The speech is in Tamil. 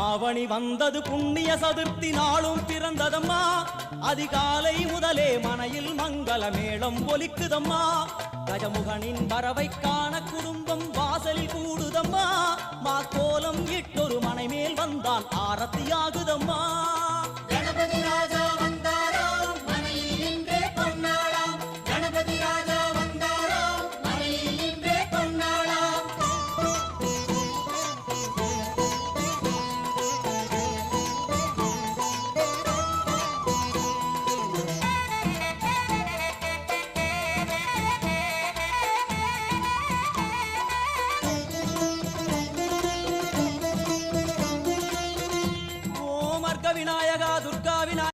ஆவணி வந்தது புண்ணிய சதுர்த்தி நாளும் பிறந்ததம்மா. அதிகாலை முதலே மனையில் மங்கள மேளம் ஒலிக்குதம்மா. கஜமுகனின் வரவை காண குடும்பம் வாசலில் கூடுதம்மா. மாக்கோலம் இட்டொரு மனை மேல் வந்தான் ஆரத்தியாகுதம்மா. கணபதி ராஜா வந்தாராம் மனையில் நின்றே பொன்னாளாம். கணபதி ராஜா வந்தாராம் மனையில் நின்றே பொன்னாளாம். விநாயகா துர்கா விநாயகா